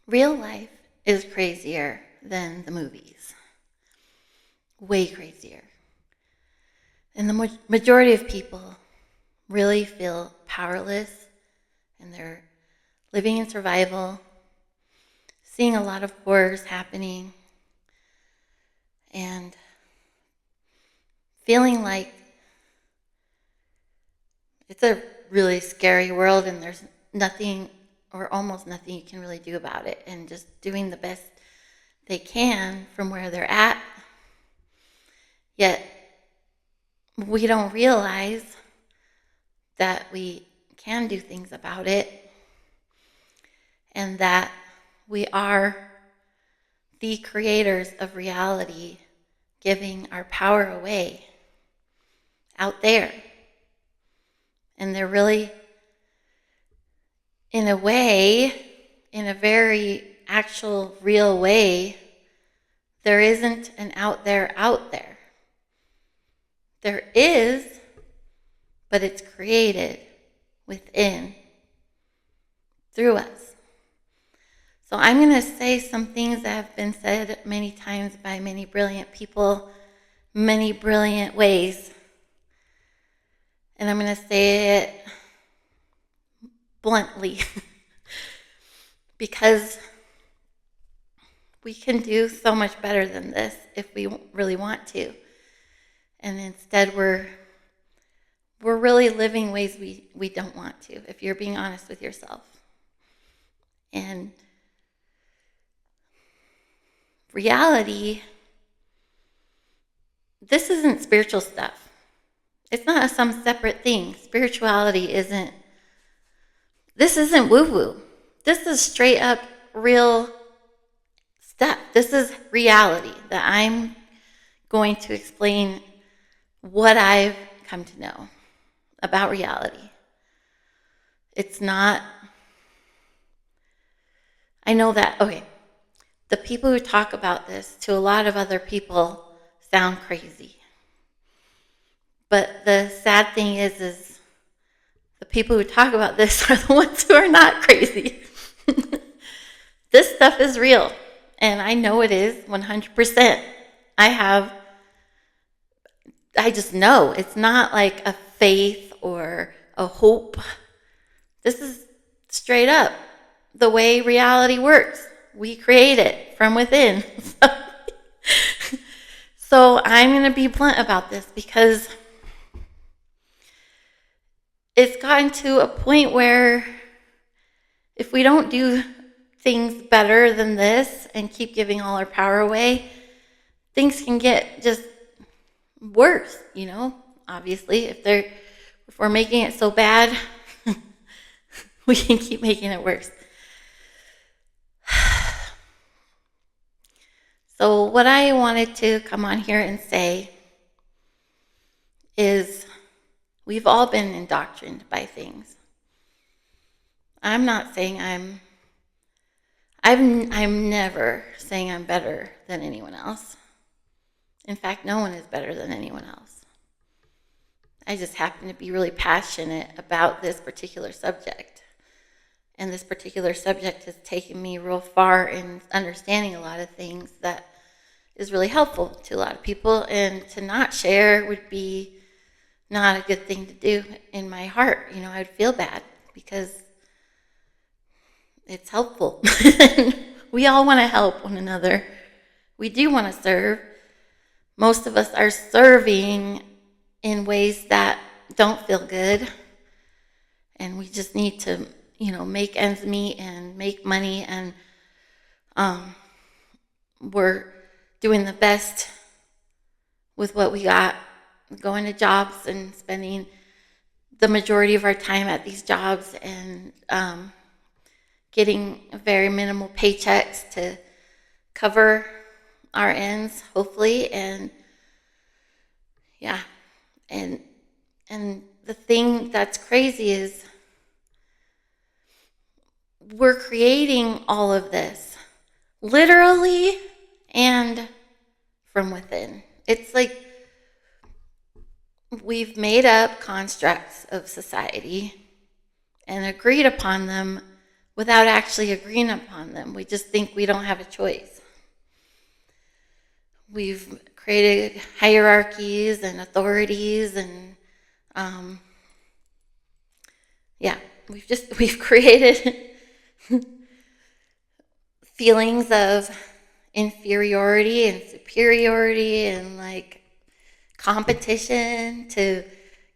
Real life is crazier than the movies. Way crazier. And the majority of people really feel powerless, and they're living in survival, seeing a lot of horrors happening, and feeling like it's a really scary world and there's nothing or almost nothing you can really do about it, and just doing the best they can from where they're at. Yet we don't realize that we can do things about it, and that we are the creators of reality, giving our power away out there. And they're really, in a way, in a very actual, real way, there isn't an out there out there. There is, but it's created within, through us. So I'm going to say some things that have been said many times by many brilliant people, many brilliant ways. And I'm going to say it bluntly because we can do so much better than this if we really want to. And instead we're really living ways we don't want to, if you're being honest with yourself. And reality, this isn't spiritual stuff. It's not some separate thing. Spirituality this isn't woo-woo. This is straight up real stuff. This is reality that I'm going to explain what I've come to know about reality. It's not, I know that, okay, the people who talk about this to a lot of other people sound crazy. But the sad thing is the people who talk about this are the ones who are not crazy. This stuff is real, and I know it is 100%. I just know. It's not like a faith or a hope. This is straight up the way reality works. We create it from within. So I'm going to be blunt about this because it's gotten to a point where if we don't do things better than this and keep giving all our power away, things can get just worse, obviously. If we're making it so bad, we can keep making it worse. So what I wanted to come on here and say is we've all been indoctrined by things. I'm not saying I'm never saying I'm better than anyone else. In fact, no one is better than anyone else. I just happen to be really passionate about this particular subject. And this particular subject has taken me real far in understanding a lot of things that is really helpful to a lot of people. And to not share would be not a good thing to do in my heart. I'd feel bad because it's helpful. We all want to help one another. We do want to serve. Most of us are serving in ways that don't feel good. And we just need to, make ends meet and make money. And we're doing the best with what we got, going to jobs and spending the majority of our time at these jobs and getting very minimal paychecks to cover our ends, hopefully. And yeah, and the thing that's crazy is we're creating all of this literally and from within. It's like we've made up constructs of society and agreed upon them without actually agreeing upon them. We just think we don't have a choice. We've created hierarchies and authorities, and we've created feelings of inferiority and superiority and like competition to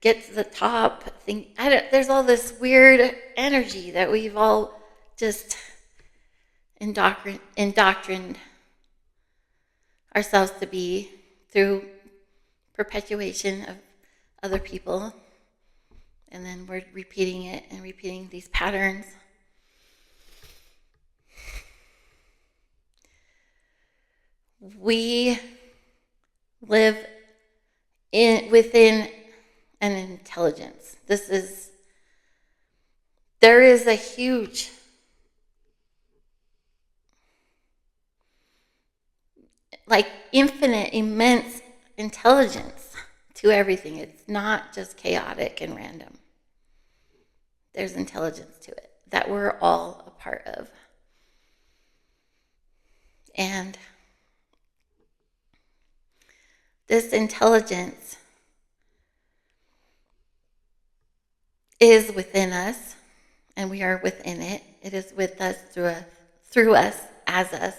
get to the top. There's all this weird energy that we've all just indoctrined ourselves to be through perpetuation of other people, and then we're repeating it and repeating these patterns. We live within an intelligence. There is a huge infinite, immense intelligence to everything. It's not just chaotic and random. There's intelligence to it that we're all a part of. And this intelligence is within us, and we are within it. It is with us, through us, as us,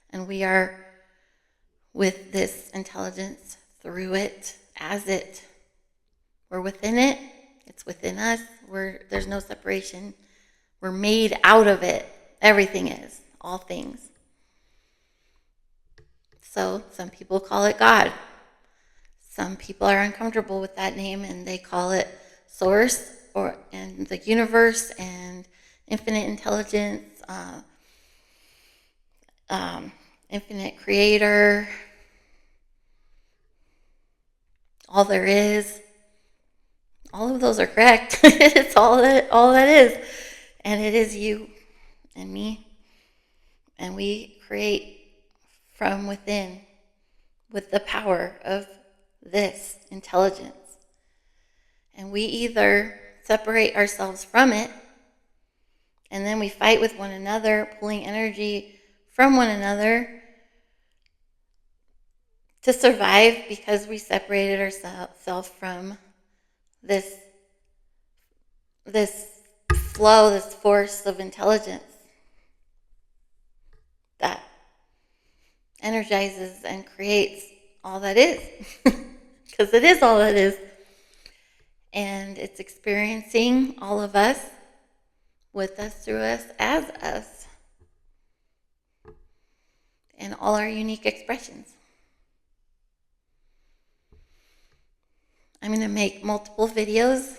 and we are with this intelligence, through it, as it. We're within it. It's within us. There's no separation. We're made out of it. Everything is. All things. So some people call it God. Some people are uncomfortable with that name, and they call it Source, and the universe, and infinite intelligence, infinite creator, all there is. All of those are correct. It's all that is. And it is you and me. And we create from within with the power of this intelligence. And we either separate ourselves from it, and then we fight with one another, pulling energy from one another to survive because we separated ourselves from this flow, this force of intelligence that energizes and creates all that is. Because it is all that is. And it's experiencing all of us, with us, through us, as us, and all our unique expressions. I'm going to make multiple videos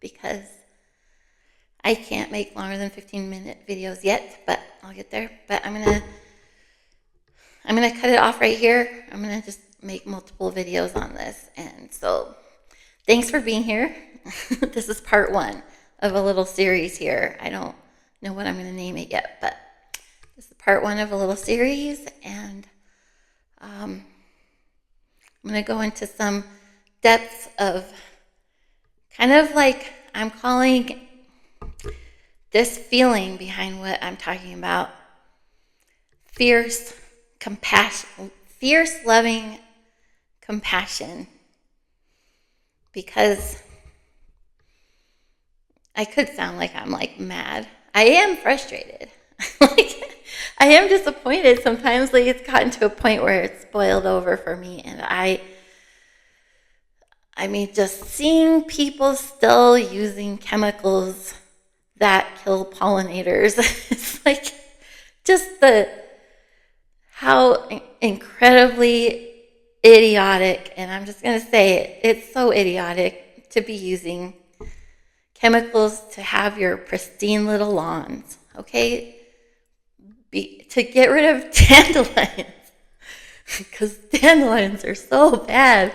because I can't make longer than 15-minute videos yet, but I'll get there. But I'm gonna cut it off right here. I'm gonna just make multiple videos on this. And so thanks for being here. This is part 1 of a little series here. I don't know what I'm gonna name it yet, but this is part 1 of a little series, and I'm gonna go into some depths of kind of like, I'm calling this feeling behind what I'm talking about fierce compassion, fierce loving compassion, because I could sound like I'm like mad. I am frustrated. I am disappointed. Sometimes it's gotten to a point where it's boiled over for me, and I mean, just seeing people still using chemicals that kill pollinators, it's like just how incredibly idiotic, and I'm just going to say it, it's so idiotic to be using chemicals to have your pristine little lawns, okay? To get rid of dandelions, because dandelions are so bad.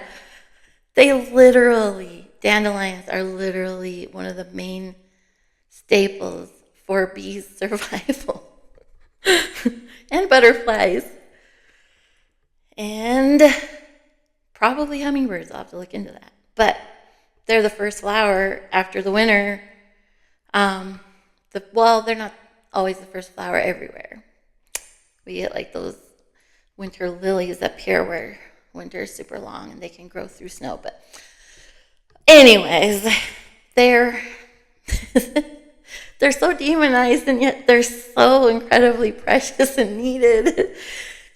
Dandelions are literally one of the main staples for bees' survival. And butterflies. And probably hummingbirds. I'll have to look into that. But they're the first flower after the winter. The Well, they're not always the first flower everywhere. We get like those winter lilies up here where winter is super long and they can grow through snow. But anyways, they're they're so demonized and yet they're so incredibly precious and needed.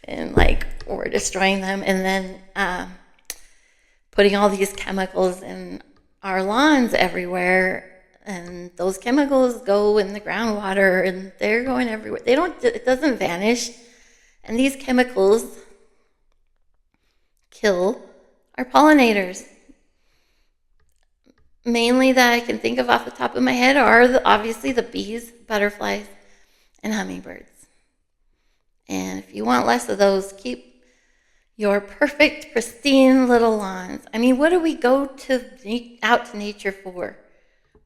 And like we're destroying them and then putting all these chemicals in our lawns everywhere. And those chemicals go in the groundwater and they're going everywhere. It doesn't vanish. And these chemicals kill our pollinators. Mainly that I can think of off the top of my head are obviously the bees, butterflies, and hummingbirds. And if you want less of those, keep your perfect, pristine little lawns. I mean, what do we go out to nature for?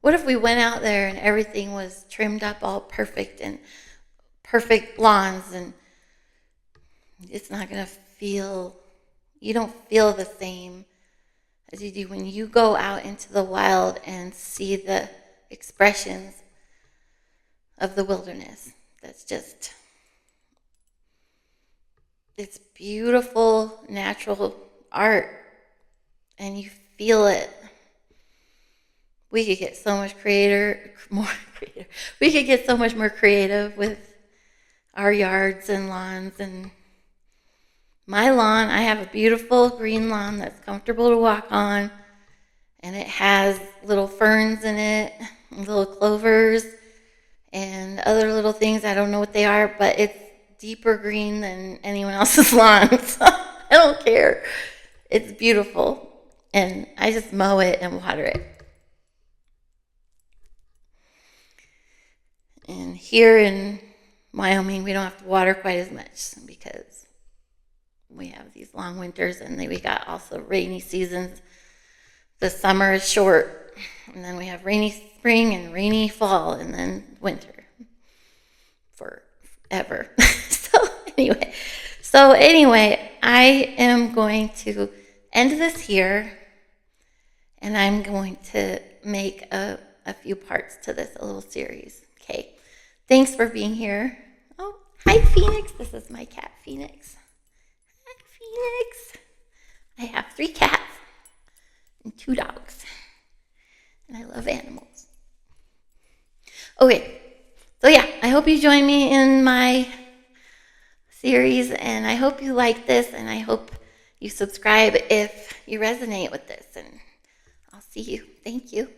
What if we went out there and everything was trimmed up all perfect and perfect lawns and it's not going to you don't feel the same as you do when you go out into the wild and see the expressions of the wilderness. It's beautiful, natural art, and you feel it. We could get so much more creative. We could get so much more creative with our yards and lawns. And my lawn, I have a beautiful green lawn that's comfortable to walk on, and it has little ferns in it, little clovers, and other little things. I don't know what they are, but it's deeper green than anyone else's lawn, so I don't care. It's beautiful, and I just mow it and water it. And here in Wyoming, we don't have to water quite as much because we have these long winters and then we got also rainy seasons. The summer is short, and then we have rainy spring and rainy fall and then winter forever. So anyway, I am going to end this here, and I'm going to make a few parts to this, a little series. Okay. Thanks for being here. Oh, hi, Phoenix. This is my cat, Phoenix. Hi, Phoenix. I have 3 cats and 2 dogs, and I love animals. Okay, so yeah, I hope you join me in my series, and I hope you like this, and I hope you subscribe if you resonate with this, and I'll see you. Thank you.